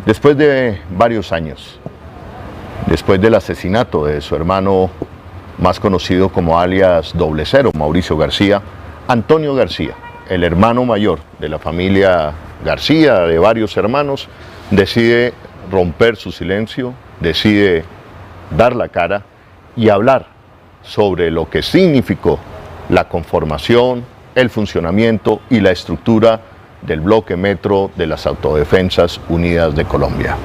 Después de varios años, después del asesinato de su hermano más conocido como alias Doble Cero, Mauricio García, Antonio García, el hermano mayor de la familia García, de varios hermanos, decide romper su silencio, decide dar la cara y hablar sobre lo que significó la conformación, el funcionamiento y la estructura del bloque Metro de las Autodefensas Unidas de Colombia.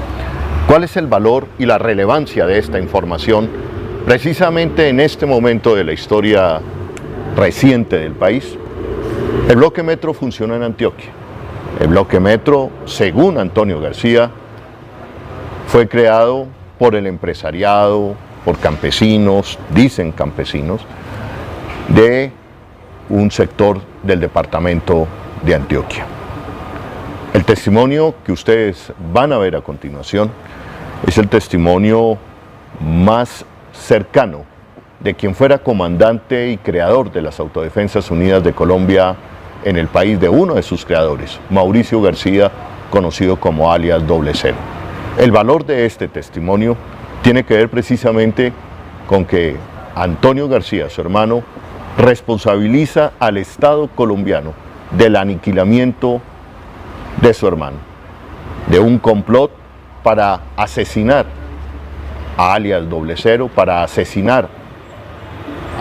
¿Cuál es el valor y la relevancia de esta información precisamente en este momento de la historia reciente del país? El bloque Metro funciona en Antioquia. El bloque Metro, según Antonio García, fue creado por el empresariado, por campesinos, dicen campesinos, de un sector del departamento de Antioquia. El testimonio que ustedes van a ver a continuación es el testimonio más cercano de quien fuera comandante y creador de las Autodefensas Unidas de Colombia en el país, de uno de sus creadores, Mauricio García, conocido como alias Doble Cero. El valor de este testimonio tiene que ver precisamente con que Antonio García, su hermano, responsabiliza al Estado colombiano del aniquilamiento de su hermano, de un complot para asesinar a alias Doble Cero, para asesinar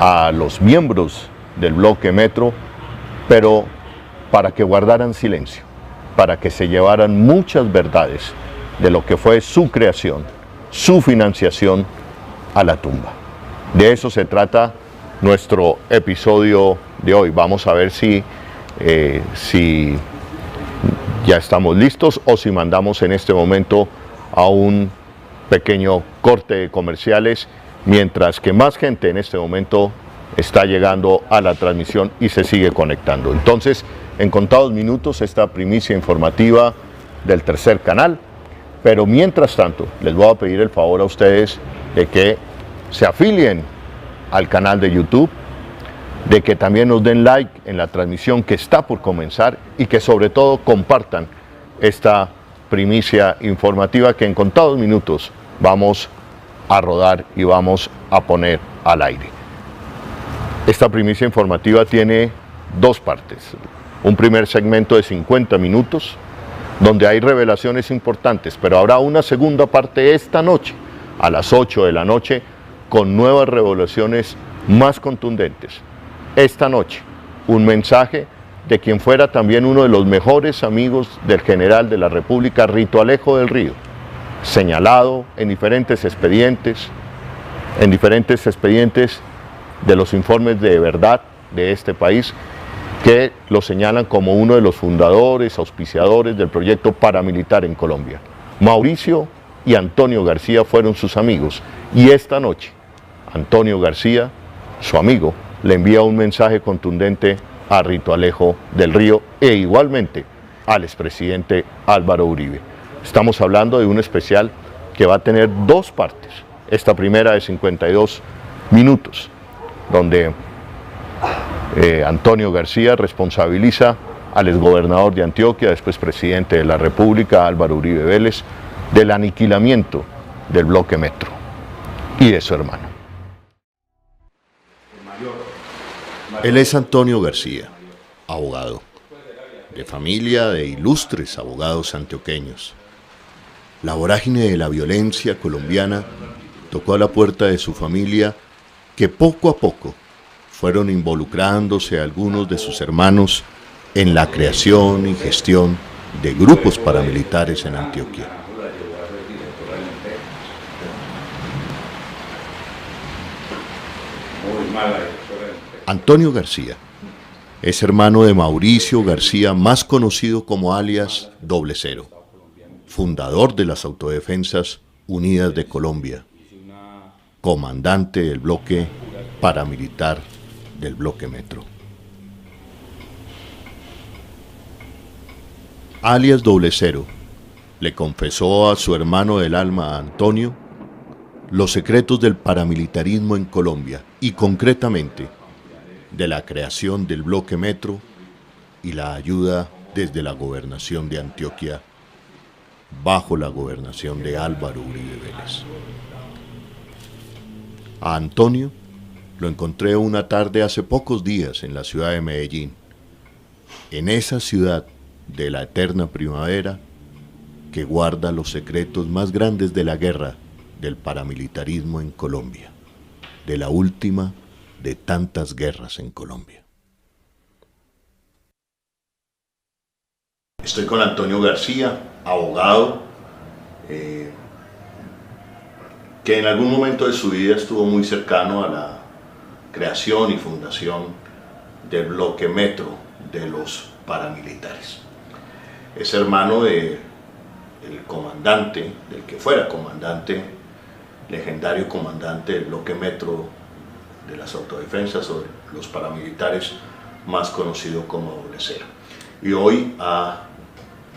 a los miembros del bloque Metro, pero para que guardaran silencio, para que se llevaran muchas verdades de lo que fue su creación, su financiación a la tumba. De eso se trata nuestro episodio de hoy. Vamos a ver si ya estamos listos o si mandamos en este momento a un pequeño corte de comerciales, mientras que más gente en este momento está llegando a la transmisión y se sigue conectando. Entonces, en contados minutos, esta primicia informativa del tercer canal, pero mientras tanto, les voy a pedir el favor a ustedes de que se afilien al canal de YouTube, de que también nos den like en la transmisión que está por comenzar y que sobre todo compartan esta primicia informativa que en contados minutos vamos a rodar y vamos a poner al aire. Esta primicia informativa tiene dos partes. Un primer segmento de 50 minutos donde hay revelaciones importantes, pero habrá una segunda parte esta noche a las 8 de la noche con nuevas revelaciones más contundentes. Esta noche, un mensaje de quien fuera también uno de los mejores amigos del general de la República, Rito Alejo del Río, señalado en diferentes expedientes de los informes de verdad de este país, que lo señalan como uno de los fundadores, auspiciadores del proyecto paramilitar en Colombia. Mauricio y Antonio García fueron sus amigos, y esta noche, Antonio García, su amigo, le envía un mensaje contundente a Rito Alejo del Río e igualmente al expresidente Álvaro Uribe. Estamos hablando de un especial que va a tener dos partes. Esta primera de 52 minutos, donde Antonio García responsabiliza al exgobernador de Antioquia, después presidente de la República, Álvaro Uribe Vélez, del aniquilamiento del bloque Metro y de su hermano. Él es Antonio García, abogado, de familia de ilustres abogados antioqueños. La vorágine de la violencia colombiana tocó a la puerta de su familia, que poco a poco fueron involucrándose algunos de sus hermanos en la creación y gestión de grupos paramilitares en Antioquia. Antonio García es hermano de Mauricio García, más conocido como alias Doble Cero, fundador de las Autodefensas Unidas de Colombia, comandante del bloque paramilitar del bloque Metro. Alias Doble Cero le confesó a su hermano del alma, Antonio, los secretos del paramilitarismo en Colombia y concretamente de la creación del bloque Metro y la ayuda desde la gobernación de Antioquia bajo la gobernación de Álvaro Uribe Vélez. A Antonio lo encontré una tarde hace pocos días en la ciudad de Medellín, en esa ciudad de la eterna primavera que guarda los secretos más grandes de la guerra del paramilitarismo en Colombia, de la última de tantas guerras en Colombia. Estoy con Antonio García, abogado, que en algún momento de su vida estuvo muy cercano a la creación y fundación del bloque Metro de los paramilitares. Es hermano del comandante, del que fuera comandante, legendario comandante del bloque Metro de las autodefensas o de los paramilitares, más conocido como Doble Cero. Y hoy ha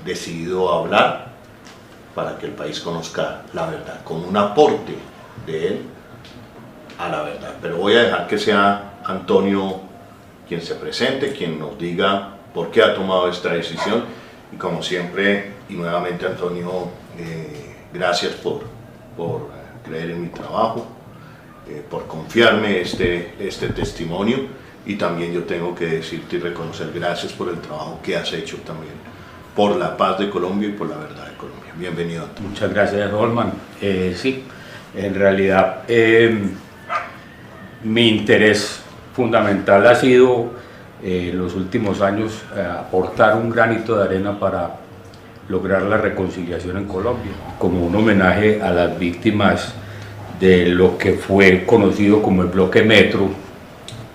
decidido hablar para que el país conozca la verdad, como un aporte de él a la verdad. Pero voy a dejar que sea Antonio quien se presente, quien nos diga por qué ha tomado esta decisión. Y como siempre, y nuevamente Antonio, gracias por creer en mi trabajo, por confiarme este testimonio, y también yo tengo que decirte y reconocer gracias por el trabajo que has hecho también por la paz de Colombia y por la verdad de Colombia. Bienvenido, Antonio. Muchas gracias, Holman. Sí, en realidad mi interés fundamental ha sido en los últimos años aportar un granito de arena para lograr la reconciliación en Colombia, como un homenaje a las víctimas de lo que fue conocido como el bloque Metro,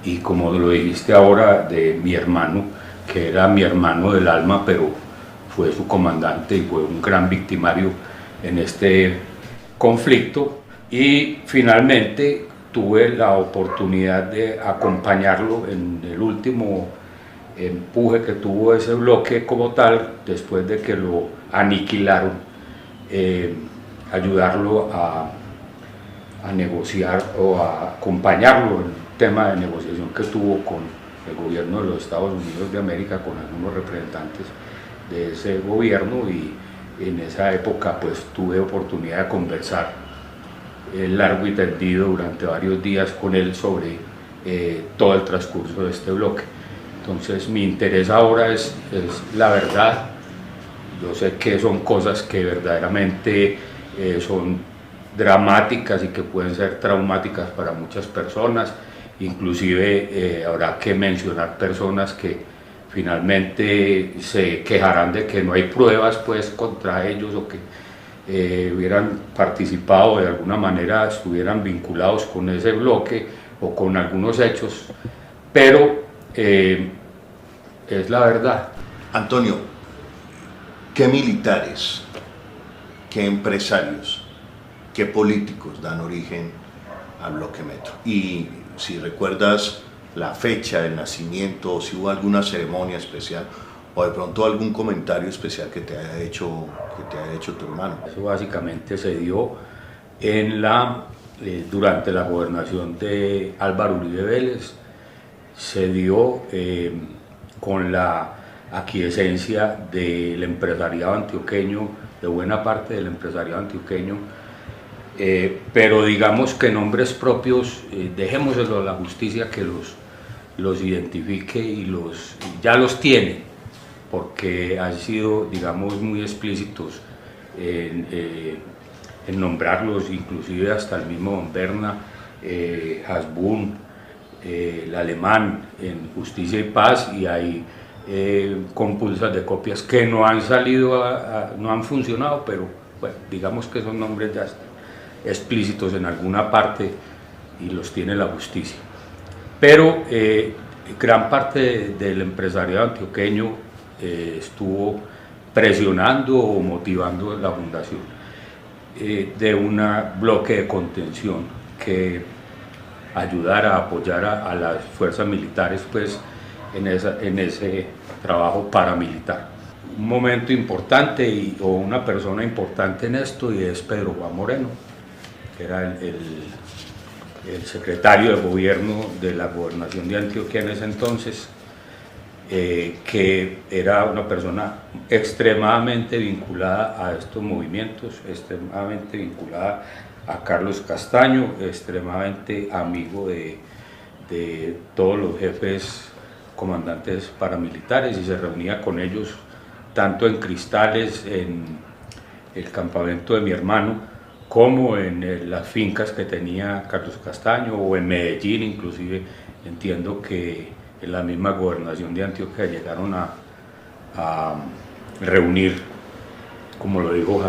y como lo dijiste ahora, de mi hermano, que era mi hermano del alma, pero fue su comandante y fue un gran victimario en este conflicto. Y finalmente tuve la oportunidad de acompañarlo en el último empuje que tuvo ese bloque como tal, después de que lo aniquilaron, ayudarlo a negociar o a acompañarlo en el tema de negociación que tuvo con el gobierno de los Estados Unidos de América, con algunos representantes de ese gobierno, y en esa época pues tuve oportunidad de conversar largo y tendido durante varios días con él sobre todo el transcurso de este bloque. Entonces mi interés ahora es la verdad. Yo sé que son cosas que verdaderamente son dramáticas y que pueden ser traumáticas para muchas personas, inclusive habrá que mencionar personas que finalmente se quejarán de que no hay pruebas pues contra ellos, o que hubieran participado de alguna manera, estuvieran vinculados con ese bloque o con algunos hechos, pero es la verdad. Antonio, ¿qué militares, qué empresarios, qué políticos dan origen al bloque Metro? Y si recuerdas la fecha del nacimiento, o si hubo alguna ceremonia especial, o de pronto algún comentario especial que te haya hecho tu hermano. Eso básicamente se dio durante la gobernación de Álvaro Uribe Vélez, se dio con la aquiescencia del empresariado antioqueño, de buena parte del empresariado antioqueño, pero digamos que nombres propios, dejémoselo a la justicia que los identifique y ya los tiene, porque han sido, digamos, muy explícitos en nombrarlos, inclusive hasta el mismo Don Berna, Hasbún, el Alemán, en Justicia y Paz, y hay compulsas de copias que no han salido, no han funcionado, pero bueno, digamos que son nombres ya explícitos en alguna parte y los tiene la justicia. Pero gran parte del empresariado antioqueño estuvo presionando o motivando la fundación de un bloque de contención que ayudara a apoyar a las fuerzas militares pues, en ese trabajo paramilitar. Un momento importante o una persona importante en esto, y es Pedro Juan Moreno, que era el secretario de gobierno de la gobernación de Antioquia en ese entonces, que era una persona extremadamente vinculada a estos movimientos, extremadamente vinculada a Carlos Castaño, extremadamente amigo de todos los jefes comandantes paramilitares, y se reunía con ellos tanto en Cristales, en el campamento de mi hermano, como en las fincas que tenía Carlos Castaño, o en Medellín. Inclusive entiendo que en la misma gobernación de Antioquia llegaron a reunir, como lo dijo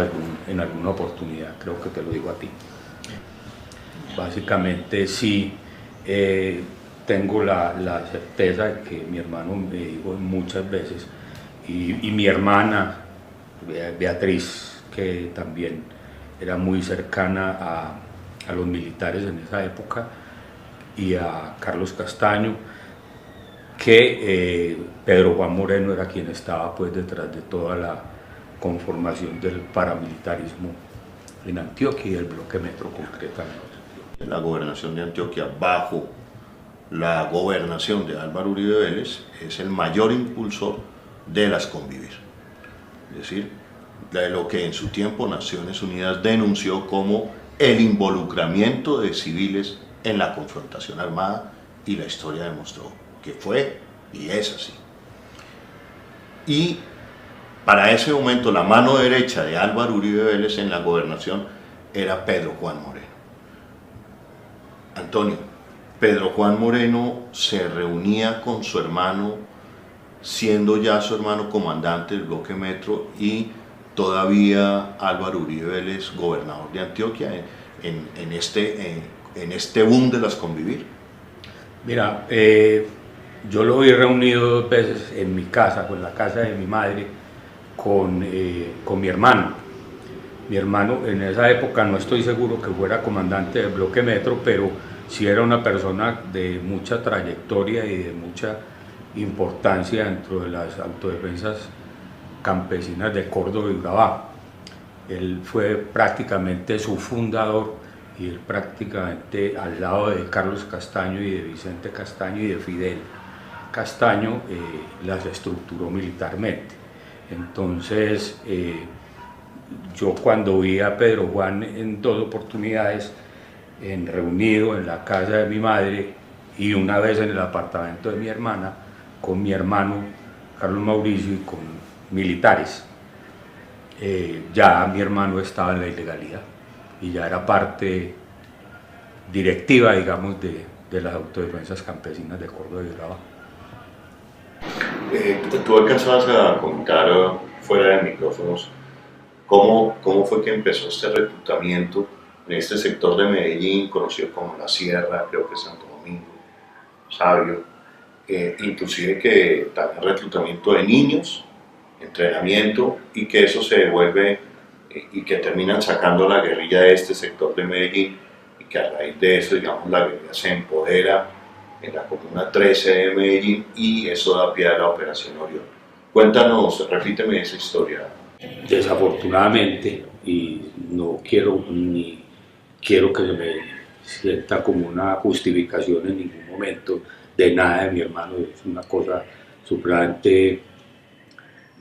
en alguna oportunidad, creo que te lo digo a ti. Básicamente sí, tengo la certeza de que mi hermano me dijo muchas veces, y mi hermana Beatriz, que también era muy cercana a los militares en esa época, y a Carlos Castaño, que Pedro Juan Moreno era quien estaba pues detrás de toda la conformación del paramilitarismo en Antioquia y del bloque Metro concretamente. La gobernación de Antioquia, bajo la gobernación de Álvaro Uribe Vélez, es el mayor impulsor de las convivir. Es decir, de lo que en su tiempo Naciones Unidas denunció como el involucramiento de civiles en la confrontación armada, y la historia demostró que fue y es así. Y para ese momento la mano derecha de Álvaro Uribe Vélez en la gobernación era Pedro Juan Moreno. Antonio, Pedro Juan Moreno se reunía con su hermano, siendo ya su hermano comandante del bloque Metro, y todavía Álvaro Uribe Vélez gobernador de Antioquia en este boom de las convivir. Mira, yo lo vi reunido 2 veces en mi casa, con la casa de mi madre, con mi hermano. Mi hermano en esa época no estoy seguro que fuera comandante del bloque Metro, pero sí era una persona de mucha trayectoria y de mucha importancia dentro de las autodefensas campesinas de Córdoba y Urabá. Él fue prácticamente su fundador, y él prácticamente al lado de Carlos Castaño y de Vicente Castaño y de Fidel Castaño las estructuró militarmente. Entonces yo cuando vi a Pedro Juan en 2 oportunidades, reunido en la casa de mi madre y una vez en el apartamento de mi hermana, con mi hermano Carlos Mauricio y con militares, ya mi hermano estaba en la ilegalidad y ya era parte directiva, digamos, de las autodefensas campesinas de Córdoba y Urabá. Tú alcanzabas a contar fuera de micrófonos cómo fue que empezó este reclutamiento en este sector de Medellín, conocido como La Sierra, creo que Santo Domingo, Sabio, inclusive que también reclutamiento de niños, entrenamiento, y que eso se devuelve y que terminan sacando a la guerrilla de este sector de Medellín, y que a raíz de eso, digamos, la guerrilla se empodera en la Comuna 13 de Medellín, y eso da pie a la Operación Orión. Cuéntanos, repíteme esa historia. Desafortunadamente, y no quiero ni quiero que se me sienta como una justificación en ningún momento de nada de mi hermano, es una cosa supremamente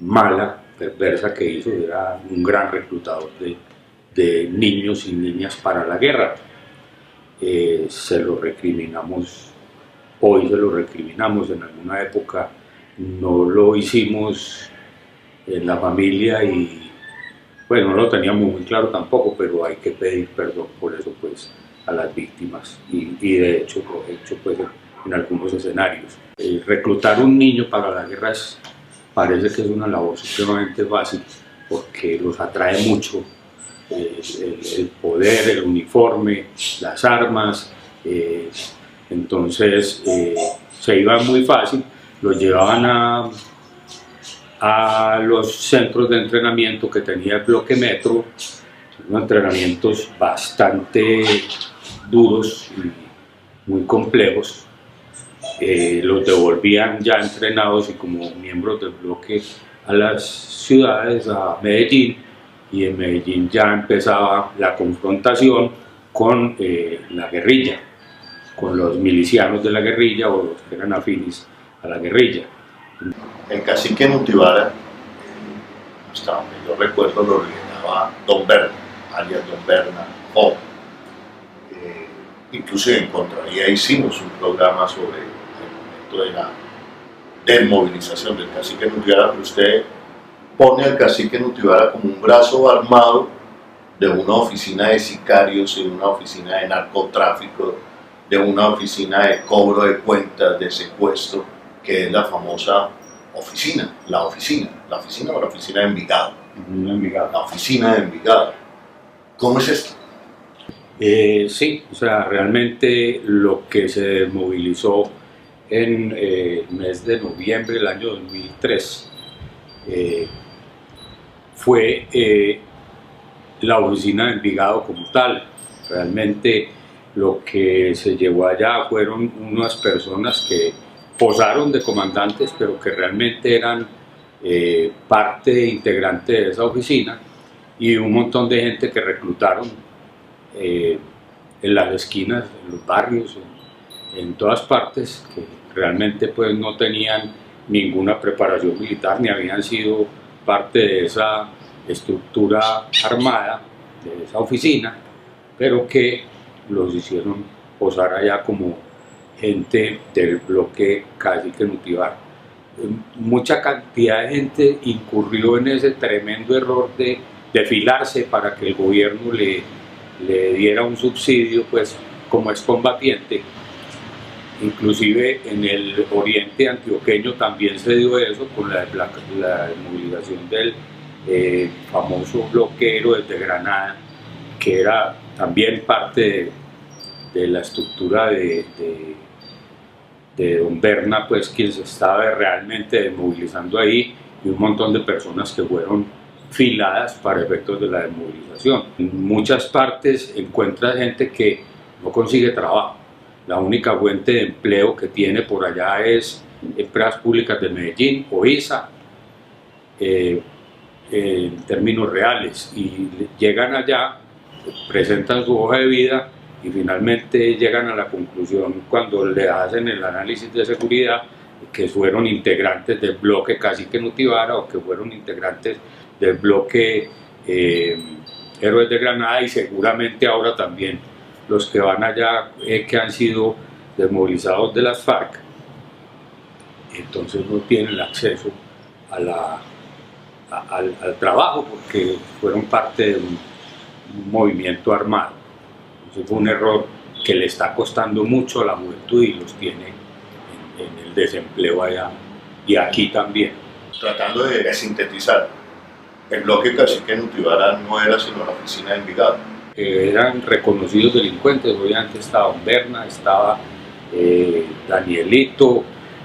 mala, perversa que hizo. Era un gran reclutador de niños y niñas para la guerra. Se lo recriminamos, hoy se lo recriminamos, en alguna época no lo hicimos en la familia y bueno, no lo teníamos muy claro tampoco, pero hay que pedir perdón por eso pues a las víctimas, y de hecho lo he hecho pues en algunos escenarios. Reclutar un niño para la guerra parece que es una labor supremamente fácil, porque los atrae mucho el poder, el uniforme, las armas, entonces se iban muy fácil, los llevaban a los centros de entrenamiento que tenía el bloque Metro, unos entrenamientos bastante duros y muy complejos. Los devolvían ya entrenados y como miembros del bloque a las ciudades, a Medellín, y en Medellín ya empezaba la confrontación con la guerrilla, con los milicianos de la guerrilla o los que eran afines a la guerrilla. El cacique Nutibara, hasta donde yo recuerdo, lo lideraba Don Berna, alias Don Berna Joven. Incluso en Contraría hicimos un programa sobre el momento de la desmovilización del cacique Nutibara, pero usted pone al cacique Nutibara como un brazo armado de una oficina de sicarios, de una oficina de narcotráfico, de una oficina de cobro de cuentas, de secuestro, que es la famosa oficina, la oficina o la oficina de Envigado. La oficina de Envigado. ¿Cómo es esto? Sí, o sea, realmente lo que se desmovilizó en el mes de noviembre del año 2003 fue la oficina de Envigado como tal. Realmente lo que se llevó allá fueron unas personas que posaron de comandantes, pero que realmente eran parte integrante de esa oficina, y un montón de gente que reclutaron en las esquinas, en los barrios, en todas partes, que realmente pues no tenían ninguna preparación militar ni habían sido parte de esa estructura armada, de esa oficina, pero que los hicieron posar allá como gente del bloque Cacique Nutibara. Mucha cantidad de gente incurrió en ese tremendo error de defilarse para que el gobierno le diera un subsidio, pues como excombatiente. Inclusive en el oriente antioqueño también se dio eso con la desmovilización del famoso bloquero desde Granada, que era también parte de la estructura de Don Berna, pues quien se estaba realmente desmovilizando ahí, y un montón de personas que fueron filadas para efectos de la desmovilización. En muchas partes encuentra gente que no consigue trabajo. La única fuente de empleo que tiene por allá es Empresas Públicas de Medellín o ISA, en términos reales, y llegan allá, presentan su hoja de vida y finalmente llegan a la conclusión, cuando le hacen el análisis de seguridad, que fueron integrantes del bloque Cacique Nutibara o que fueron integrantes del bloque Héroes de Granada, y seguramente ahora también los que van allá que han sido desmovilizados de las FARC. Entonces no tienen el acceso al trabajo porque fueron parte de un movimiento armado. Entonces fue un error que le está costando mucho a la juventud y los tiene en el desempleo allá y aquí también. Tratando de sintetizar, el bloque Cacique Nutibara no era sino la oficina de Envigado. Eran reconocidos delincuentes, obviamente estaba Don Berna, estaba Danielito,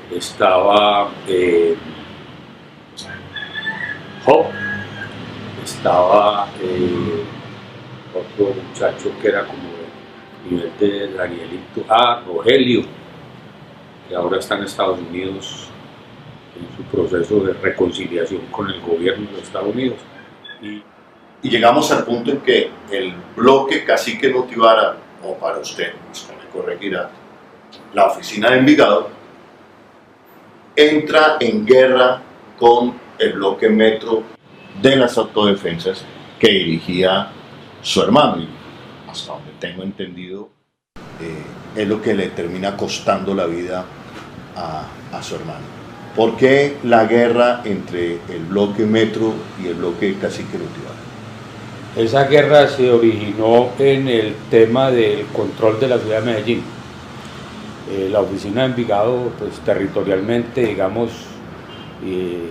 estaba Job, estaba otro muchacho que era como el nivel de Danielito, Rogelio, que ahora está en Estados Unidos en su proceso de reconciliación con el gobierno de Estados Unidos. Y llegamos al punto en que el bloque Cacique Nutibara, o para usted me corregirá, la oficina de Envigado, entra en guerra con el bloque Metro de las autodefensas que dirigía su hermano, y hasta donde tengo entendido es lo que le termina costando la vida a su hermano. ¿Por qué la guerra entre el bloque Metro y el bloque Cacique Nutibara? Esa guerra se originó en el tema del control de la ciudad de Medellín. La oficina de Envigado, pues territorialmente, digamos,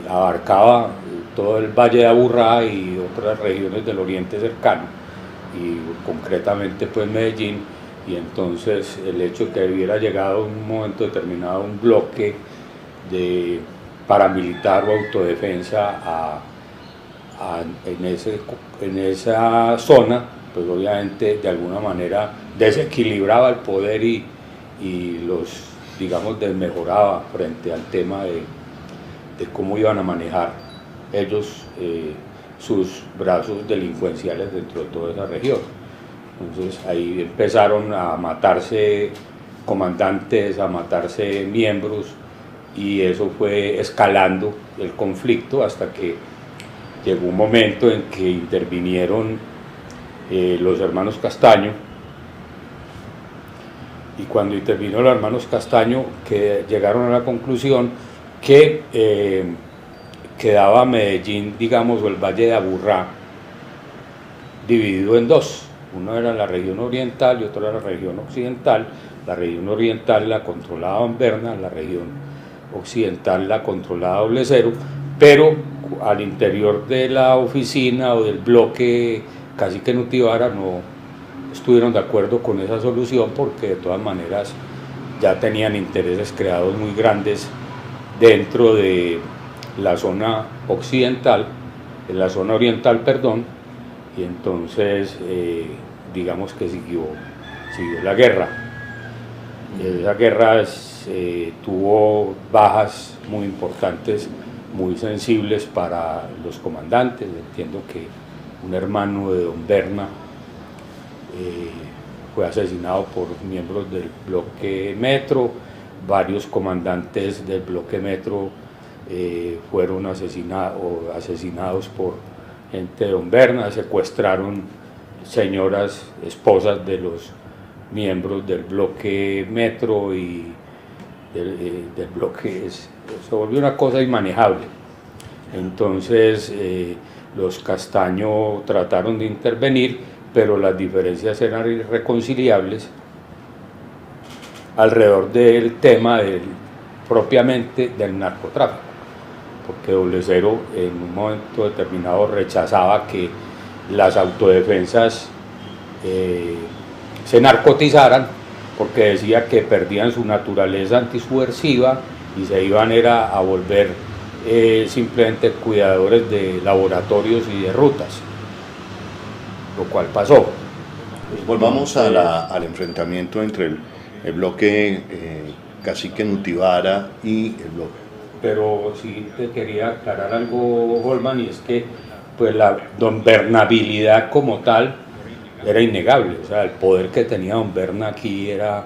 abarcaba todo el Valle de Aburrá y otras regiones del oriente cercano, y concretamente pues Medellín, y entonces el hecho de que hubiera llegado en un momento determinado un bloque de paramilitar o autodefensa en esa zona, pues obviamente de alguna manera desequilibraba el poder y los, digamos, desmejoraba frente al tema de cómo iban a manejar ellos sus brazos delincuenciales dentro de toda esa región. Entonces ahí empezaron a matarse comandantes, a matarse miembros, y eso fue escalando el conflicto hasta que llegó un momento en que intervinieron los hermanos Castaño, y cuando intervino los hermanos Castaño, que llegaron a la conclusión que quedaba Medellín, digamos, o el Valle de Aburrá, dividido en dos. Uno era la región oriental y otro era la región occidental. La región oriental la controlaba Don Berna, la región occidental la controlaba Doble Cero, pero al interior de la oficina o del bloque Cacique Nutibara no estuvieron de acuerdo con esa solución, porque de todas maneras ya tenían intereses creados muy grandes dentro de la zona occidental, en la zona oriental, perdón, y entonces digamos que siguió la guerra. Esa guerra tuvo bajas muy importantes, muy sensibles para los comandantes. Entiendo que un hermano de Don Berna fue asesinado por miembros del bloque Metro, varios comandantes del bloque Metro fueron asesinados por gente de Don Berna, secuestraron señoras, esposas de los miembros del bloque Metro, y del bloque se volvió una cosa inmanejable. Entonces los Castaño trataron de intervenir, pero las diferencias eran irreconciliables alrededor del tema propiamente del narcotráfico, porque Doble Cero en un momento determinado rechazaba que las autodefensas se narcotizaran, porque decía que perdían su naturaleza antisubversiva y se iban a volver simplemente cuidadores de laboratorios y de rutas, lo cual pasó. Volvamos al enfrentamiento entre el bloque Cacique Nutibara y el bloque. Pero sí te quería aclarar algo, Holman, y es que pues la donbernabilidad como tal era innegable. O sea, el poder que tenía Don Berna aquí era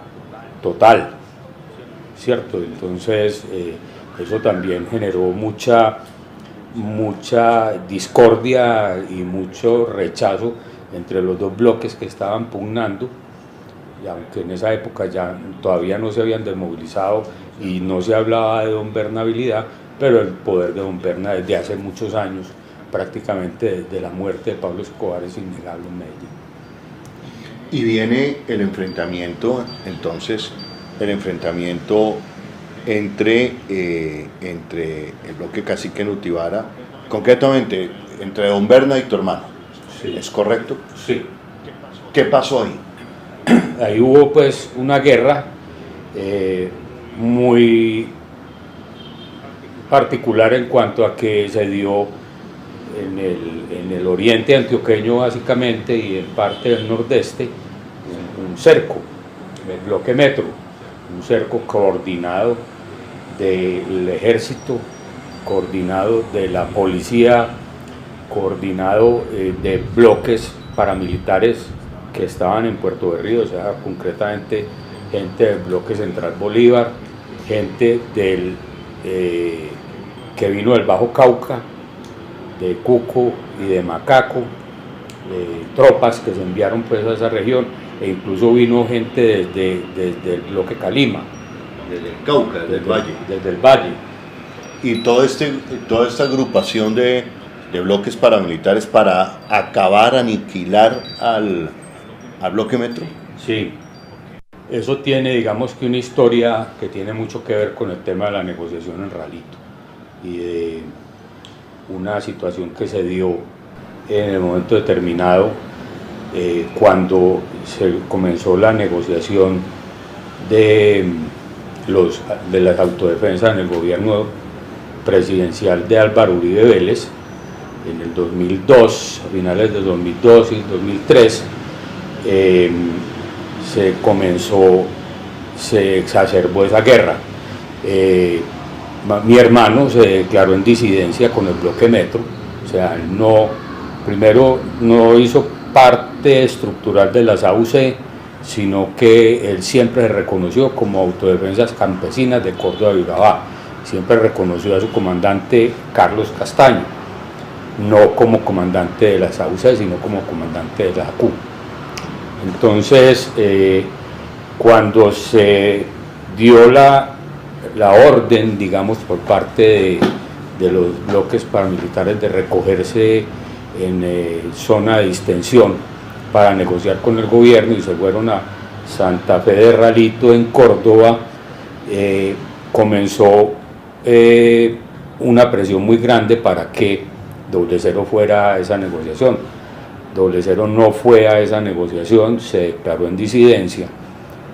total, ¿cierto? Entonces eso también generó mucha discordia y mucho rechazo entre los dos bloques que estaban pugnando, y aunque en esa época ya todavía no se habían desmovilizado y no se hablaba de donbernabilidad, pero el poder de Don Berna desde hace muchos años, prácticamente desde la muerte de Pablo Escobar, es innegable en Medellín. Y viene el enfrentamiento, entonces, entre el bloque Cacique Nutibara, concretamente entre Don Berna y tu hermano. Sí. ¿Es correcto? Sí. ¿Qué pasó ahí? Ahí hubo pues una guerra muy particular en cuanto a que se dio en el oriente antioqueño básicamente, y en parte del nordeste, un cerco del bloque Metro, un cerco coordinado del ejército, coordinado de la policía, coordinado de bloques paramilitares que estaban en Puerto Berrío, o sea, concretamente gente del bloque Central Bolívar, gente que vino del Bajo Cauca, de Cuco y de Macaco, tropas que se enviaron pues a esa región, e incluso vino gente desde el bloque Calima. Desde el Cauca, desde el Valle. Desde el Valle. Y toda esta agrupación de bloques paramilitares para aniquilar al bloque Metro. Sí, eso tiene, digamos que una historia que tiene mucho que ver con el tema de la negociación en Ralito y de una situación que se dio en el momento determinado cuando se comenzó la negociación de las autodefensas en el gobierno presidencial de Álvaro Uribe Vélez en el 2002, a finales de 2002 y 2003. Se exacerbó esa guerra. Mi hermano se declaró en disidencia con el bloque Metro, o sea, primero no hizo parte estructural de las AUC, sino que él siempre se reconoció como autodefensas campesinas de Córdoba y Urabá. siempre reconoció a su comandante Carlos Castaño, no como comandante de la SAUCE, sino como comandante de la ACU. Entonces, cuando se dio la orden, digamos, por parte de los bloques paramilitares de recogerse en zona de distensión para negociar con el gobierno y se fueron a Santa Fe de Ralito en Córdoba, comenzó una presión muy grande para que Doble Cero fuera a esa negociación. Doble Cero no fue a esa negociación, se declaró en disidencia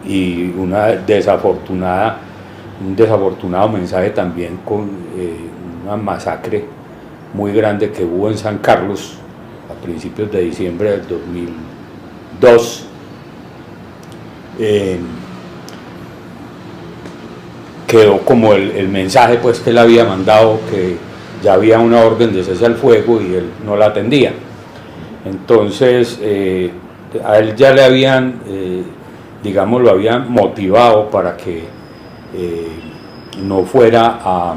y un desafortunado mensaje también con una masacre muy grande que hubo en San Carlos a principios de diciembre del 2002. Quedó como el mensaje pues que él había mandado, que ya había una orden de cese al fuego y él no la atendía. Entonces a él ya le habían, digamos, lo habían motivado para que no fuera a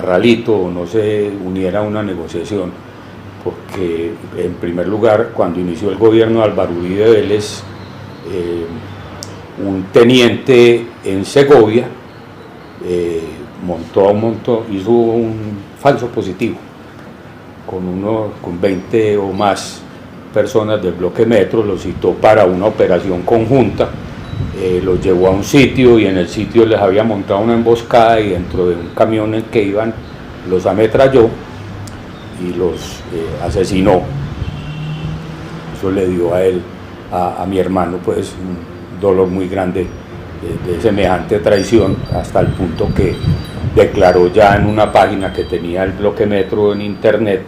Ralito o no se uniera a una negociación, porque en primer lugar, cuando inició el gobierno de Álvaro Uribe Vélez, un teniente en Segovia hizo un falso positivo con 20 o más personas del bloque Metro, lo citó para una operación conjunta, los llevó a un sitio y en el sitio les había montado una emboscada y dentro de un camión en que iban los ametralló y los asesinó. Eso le dio a él, a mi hermano, pues un dolor muy grande de semejante traición, hasta el punto que declaró ya en una página que tenía el bloque Metro en internet,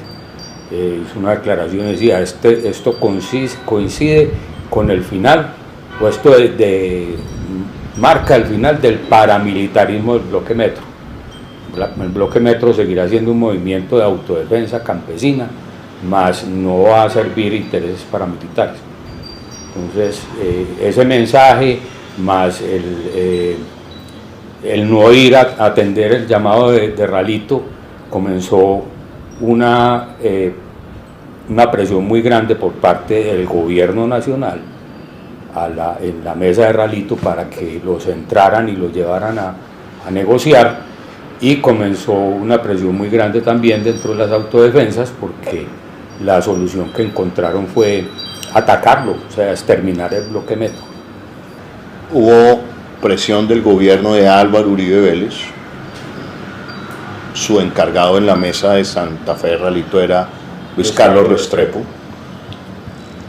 hizo una declaración y decía: esto coincide con el final, o esto marca el final del paramilitarismo del bloque Metro. El bloque Metro seguirá siendo un movimiento de autodefensa campesina, mas no va a servir intereses paramilitares. Entonces, ese mensaje, más el no ir a atender el llamado de Ralito, comenzó una presión muy grande por parte del gobierno nacional en la mesa de Ralito para que los entraran y los llevaran a negociar, y comenzó una presión muy grande también dentro de las autodefensas, porque la solución que encontraron fue atacarlo, o sea, exterminar el bloque Metro. Hubo presión del gobierno de Álvaro Uribe Vélez. Su encargado en la mesa de Santa Fe de Ralito era Luis Carlos Restrepo.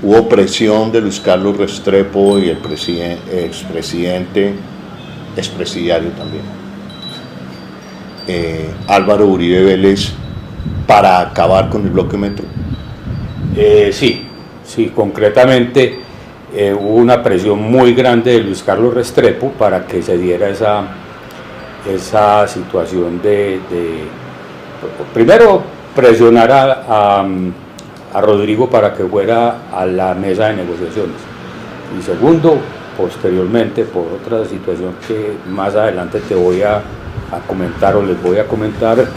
Hubo presión de Luis Carlos Restrepo y el expresidiario también, Álvaro Uribe Vélez, para acabar con el bloque Metro. Sí, concretamente hubo una presión muy grande de Luis Carlos Restrepo para que se diera esa situación primero presionar a Rodrigo para que fuera a la mesa de negociaciones, y segundo, posteriormente, por otra situación que más adelante te voy a comentar o les voy a comentar,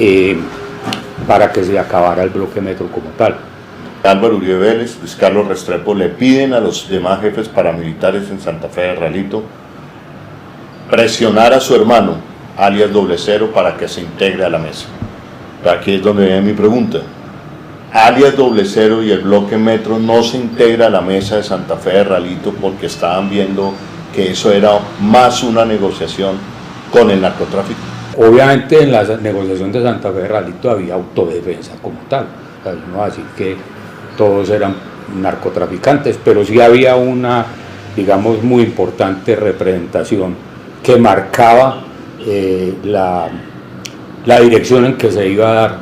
para que se acabara el bloque Metro como tal. Álvaro Uribe Vélez, Luis Carlos Restrepo le piden a los demás jefes paramilitares en Santa Fe de Ralito presionar a su hermano, alias Doble Cero, para que se integre a la mesa. Aquí es donde viene mi pregunta. Alias Doble Cero y el bloque Metro no se integra a la mesa de Santa Fe de Ralito porque estaban viendo que eso era más una negociación con el narcotráfico. Obviamente en la negociación de Santa Fe de Ralito había autodefensa como tal, o sea, no así que todos eran narcotraficantes, pero sí había una, digamos, muy importante representación que marcaba la dirección en que se iba a dar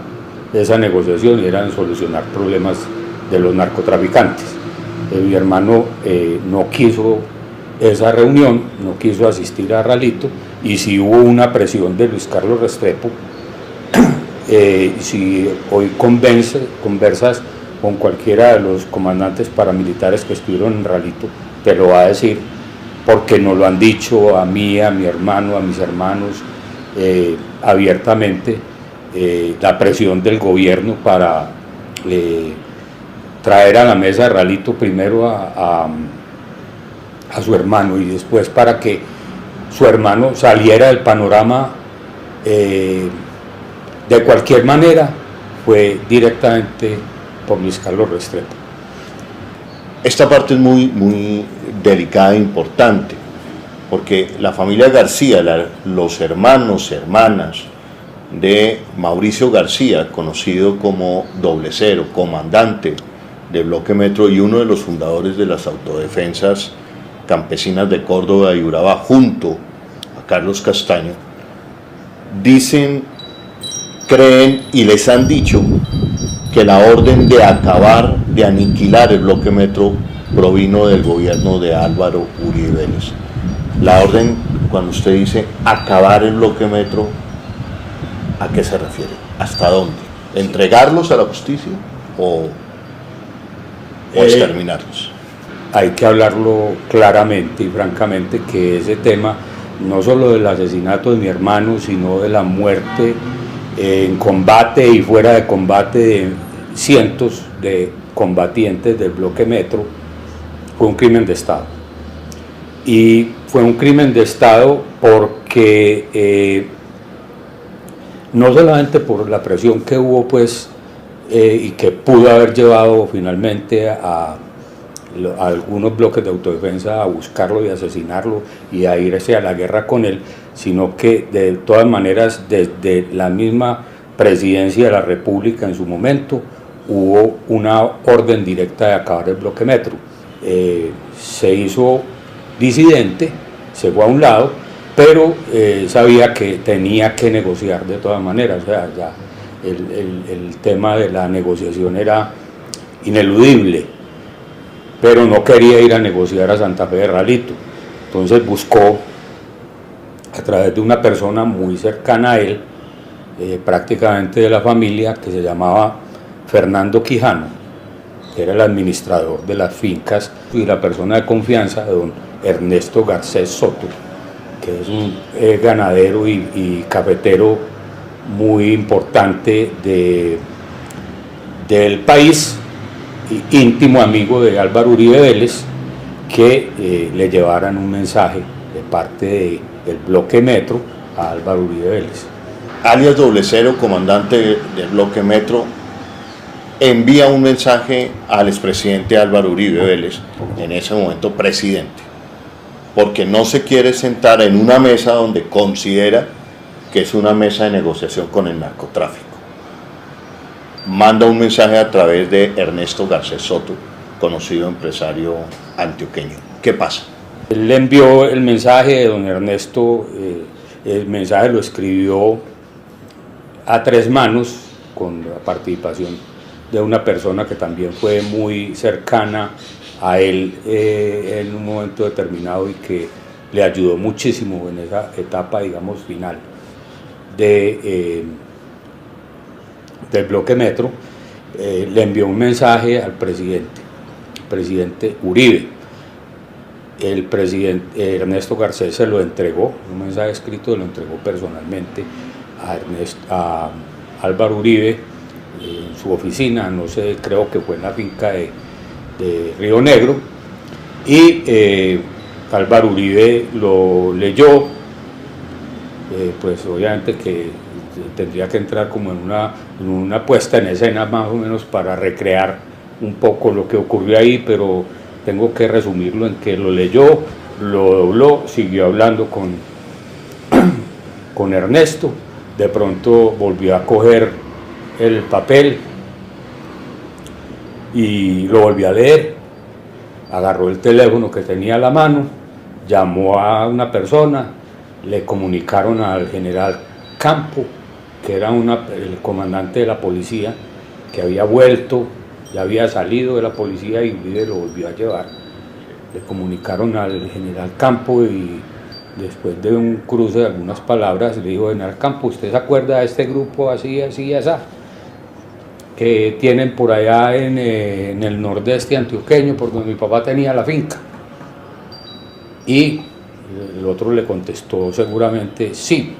esa negociación, y era en solucionar problemas de los narcotraficantes. Mi hermano no quiso esa reunión, no quiso asistir a Ralito, y si hubo una presión de Luis Carlos Restrepo. Si hoy conversas con cualquiera de los comandantes paramilitares que estuvieron en Ralito, te lo va a decir, porque nos lo han dicho a mí, a mi hermano, a mis hermanos, abiertamente la presión del gobierno para traer a la mesa de Ralito primero a su hermano y después para que su hermano saliera del panorama de cualquier manera, fue directamente por Luis Carlos Restrepo. Esta parte es muy delicada e importante, porque la familia García, los hermanos, hermanas de Mauricio García, conocido como Doble Cero, comandante del Bloque Metro y uno de los fundadores de las autodefensas campesinas de Córdoba y Urabá, junto a Carlos Castaño, dicen, creen y les han dicho que la orden de acabar, de aniquilar el Bloque Metro provino del gobierno de Álvaro Uribe Vélez. La orden, cuando usted dice acabar el Bloque Metro, ¿a qué se refiere? ¿Hasta dónde? ¿Entregarlos a la justicia o exterminarlos? Hay que hablarlo claramente y francamente, que ese tema, no solo del asesinato de mi hermano, sino de la muerte en combate y fuera de combate de cientos de combatientes del Bloque Metro, fue un crimen de Estado. Y fue un crimen de Estado porque no solamente por la presión que hubo, pues, y que pudo haber llevado finalmente a algunos bloques de autodefensa a buscarlo y asesinarlo y a irse a la guerra con él, sino que de todas maneras desde la misma presidencia de la República en su momento hubo una orden directa de acabar el Bloque Metro. Se hizo disidente, se fue a un lado, pero sabía que tenía que negociar de todas maneras. O sea, ya el tema de la negociación era ineludible, pero no quería ir a negociar a Santa Fe de Ralito. Entonces buscó, a través de una persona muy cercana a él, prácticamente de la familia, que se llamaba Fernando Quijano, que era el administrador de las fincas y la persona de confianza de don Ernesto Garcés Soto, que es un ganadero y cafetero muy importante del país, íntimo amigo de Álvaro Uribe Vélez, que le llevaran un mensaje de parte del Bloque Metro a Álvaro Uribe Vélez. Alias Doble Cero, comandante del Bloque Metro, envía un mensaje al expresidente Álvaro Uribe Vélez, en ese momento presidente, porque no se quiere sentar en una mesa donde considera que es una mesa de negociación con el narcotráfico. Manda un mensaje a través de Ernesto Garcés Soto, conocido empresario antioqueño. ¿Qué pasa? Él le envió el mensaje de don Ernesto, el mensaje lo escribió a tres manos, con la participación de una persona que también fue muy cercana a él en un momento determinado y que le ayudó muchísimo en esa etapa, digamos, final del Bloque Metro. Le envió un mensaje al presidente Uribe. El presidente Ernesto Garcés se lo entregó, un mensaje escrito, lo entregó personalmente a Álvaro Uribe en su oficina, no sé, creo que fue en la finca de Río Negro, y Álvaro Uribe lo leyó, pues obviamente que tendría que entrar como en una puesta en escena más o menos para recrear un poco lo que ocurrió ahí, pero tengo que resumirlo en que lo leyó, lo dobló, siguió hablando con Ernesto, de pronto volvió a coger el papel y lo volvió a leer, agarró el teléfono que tenía a la mano, llamó a una persona, le comunicaron al general Campo, que era el comandante de la policía, que había vuelto, ya había salido de la policía y Uribe lo volvió a llevar. Le comunicaron al general Campo y después de un cruce de algunas palabras le dijo: general Campo, ¿usted se acuerda de este grupo así, así, así, que tienen por allá en el nordeste antioqueño, por donde mi papá tenía la finca? Y el otro le contestó seguramente: sí,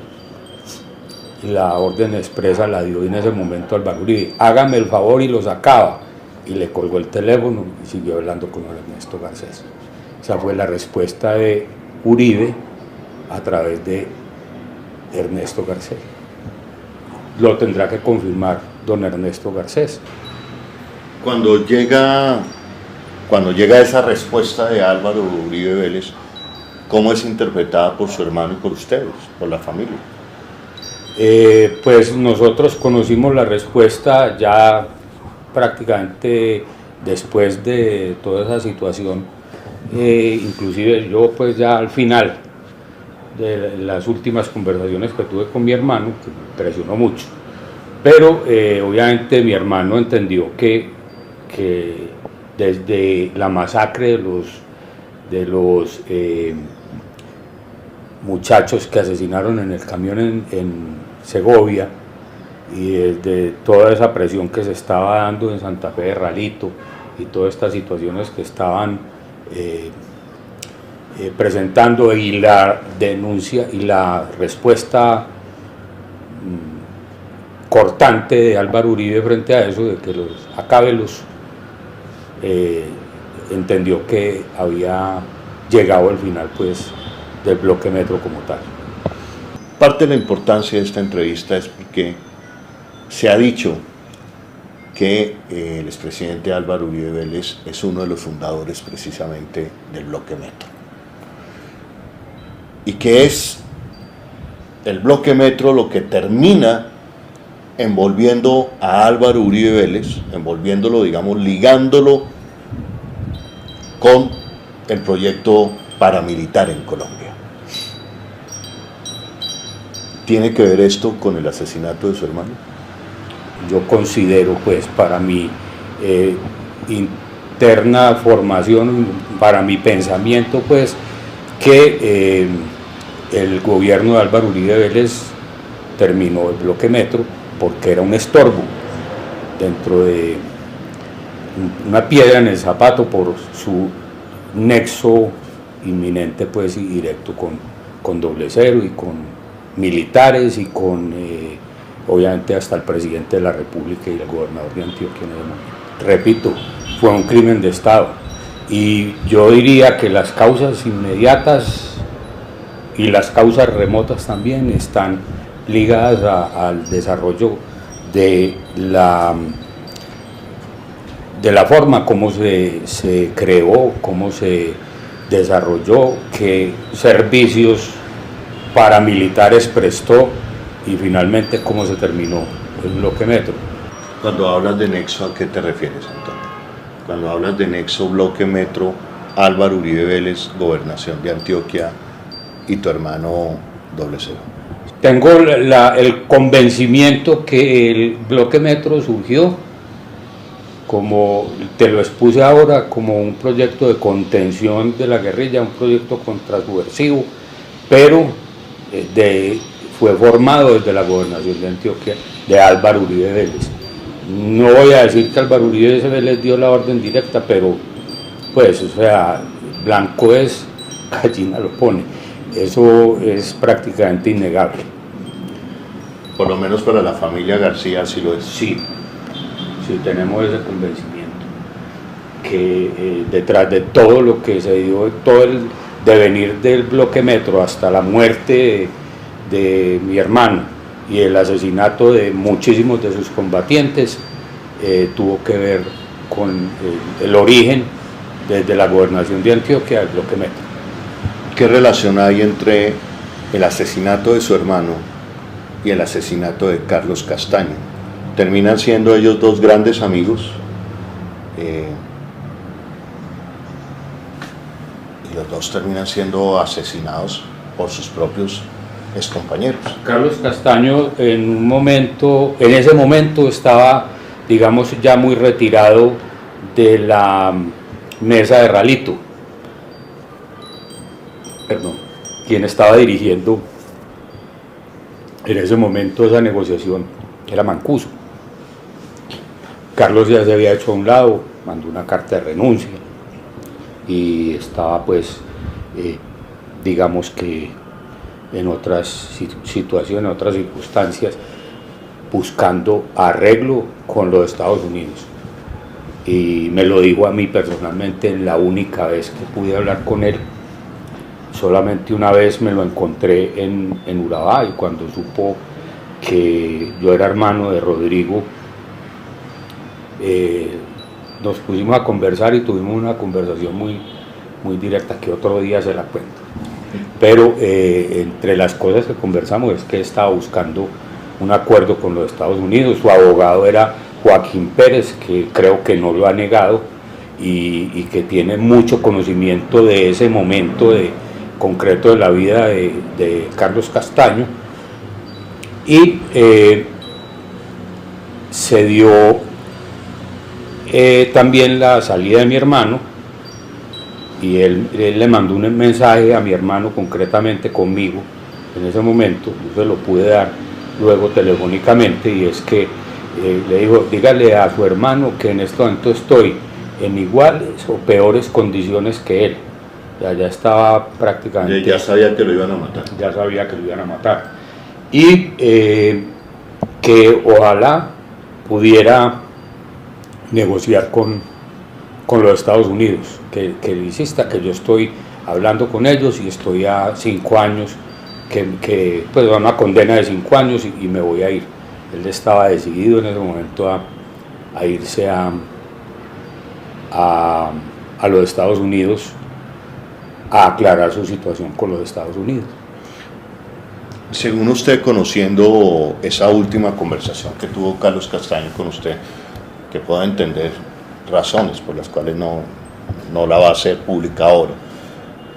la orden expresa la dio en ese momento Álvaro Uribe: hágame el favor y lo sacaba, y le colgó el teléfono y siguió hablando con Ernesto Garcés. Esa fue la respuesta de Uribe a través de Ernesto Garcés. Lo tendrá que confirmar don Ernesto Garcés. Cuando llega esa respuesta de Álvaro Uribe Vélez, ¿cómo es interpretada por su hermano y por ustedes, por la familia? Pues nosotros conocimos la respuesta ya prácticamente después de toda esa situación, inclusive yo pues ya al final de las últimas conversaciones que tuve con mi hermano, que me impresionó mucho, pero obviamente mi hermano entendió que desde la masacre de los muchachos que asesinaron en el camión en Segovia, y desde toda esa presión que se estaba dando en Santa Fe de Ralito y todas estas situaciones que estaban presentando, y la denuncia y la respuesta cortante de Álvaro Uribe frente a eso, de que los acábelos, entendió que había llegado al final pues del bloque metro como tal. Parte de la importancia de esta entrevista es porque se ha dicho que el expresidente Álvaro Uribe Vélez es uno de los fundadores precisamente del bloque metro, y que es el bloque metro lo que termina envolviendo a Álvaro Uribe Vélez, envolviéndolo, digamos, ligándolo con el proyecto paramilitar en Colombia. ¿Tiene que ver esto con el asesinato de su hermano? Yo considero, pues, para mi interna formación, para mi pensamiento, pues, que el gobierno de Álvaro Uribe Vélez terminó el bloque metro porque era un estorbo dentro de una piedra en el zapato por su nexo inminente pues y directo con Doble Cero y con militares y con obviamente hasta el presidente de la República y el gobernador de Antioquia en ese momento. Repito, fue un crimen de Estado, y yo diría que las causas inmediatas y las causas remotas también están ligadas al desarrollo de la forma como se creó, cómo se desarrolló, qué servicios paramilitares prestó y finalmente cómo se terminó el bloque metro. Cuando hablas de nexo, ¿a qué te refieres, Antonio? Cuando hablas de nexo, bloque metro, Álvaro Uribe Vélez, gobernación de Antioquia, y tu hermano Doble Cero. Tengo el convencimiento que el bloque metro surgió, como te lo expuse ahora, como un proyecto de contención de la guerrilla, un proyecto contrasubversivo, pero fue formado desde la gobernación de Antioquia de Álvaro Uribe Vélez. No voy a decir que Álvaro Uribe Vélez dio la orden directa, pero pues, o sea, blanco es, gallina lo pone. Eso es prácticamente innegable. Por lo menos para la familia García sí lo es. Sí, sí tenemos ese convencimiento, que detrás de todo lo que se dio, todo el devenir del bloque metro hasta la muerte de mi hermano y el asesinato de muchísimos de sus combatientes, tuvo que ver con el origen desde la gobernación de Antioquia del bloque metro. ¿Qué relación hay entre el asesinato de su hermano y el asesinato de Carlos Castaño? ¿Terminan siendo ellos dos grandes amigos? Y los dos terminan siendo asesinados por sus propios excompañeros. Carlos Castaño en ese momento estaba, digamos, ya muy retirado de la mesa de Ralito. Perdón, quien estaba dirigiendo en ese momento esa negociación era Mancuso. Carlos ya se había hecho a un lado, mandó una carta de renuncia y estaba pues, digamos que en otras situaciones, en otras circunstancias, buscando arreglo con los Estados Unidos. Y me lo dijo a mí personalmente la única vez que pude hablar con él. Solamente una vez me lo encontré en Urabá, y cuando supo que yo era hermano de Rodrigo, nos pusimos a conversar y tuvimos una conversación muy directa, que otro día se la cuento. Pero entre las cosas que conversamos es que estaba buscando un acuerdo con los Estados Unidos. Su abogado era Joaquín Pérez, que creo que no lo ha negado, y que tiene mucho conocimiento de ese momento concreto de la vida de Carlos Castaño. Y se dio también la salida de mi hermano, y él le mandó un mensaje a mi hermano, concretamente conmigo en ese momento. Yo se lo pude dar luego telefónicamente, y es que le dijo: dígale a su hermano que en este momento estoy en iguales o peores condiciones que él. Ya estaba prácticamente... Ya sabía que lo iban a matar. Ya sabía que lo iban a matar. Y que ojalá pudiera negociar con los Estados Unidos, que insista, que yo estoy hablando con ellos y estoy a 5 años, que pues una condena de 5 años y me voy a ir. Él estaba decidido en ese momento a irse a los Estados Unidos, a aclarar su situación con los Estados Unidos. Según usted, conociendo esa última conversación que tuvo Carlos Castaño con usted, que pueda entender razones por las cuales no la va a hacer pública ahora,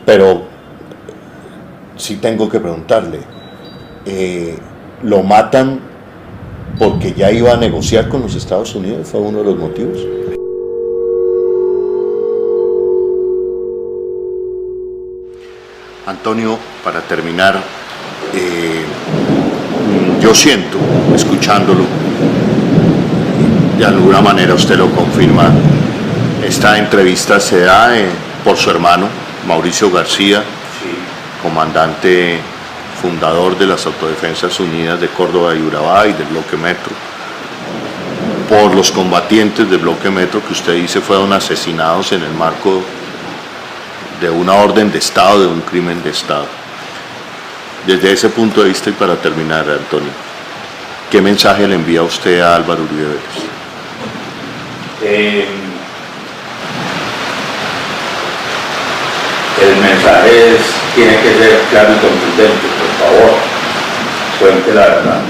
pero sí tengo que preguntarle, ¿lo matan porque ya iba a negociar con los Estados Unidos? ¿Fue uno de los motivos? Antonio, para terminar, yo siento, escuchándolo, de alguna manera usted lo confirma, esta entrevista se da por su hermano, Mauricio García, comandante fundador de las Autodefensas Unidas de Córdoba y Urabá y del Bloque Metro, por los combatientes del Bloque Metro que usted dice fueron asesinados en el marco de una orden de Estado, de un crimen de Estado. Desde ese punto de vista, y para terminar, Antonio, ¿qué mensaje le envía usted a Álvaro Uribe Vélez? El mensaje tiene que ser claro y contundente. Por favor, cuente la verdad.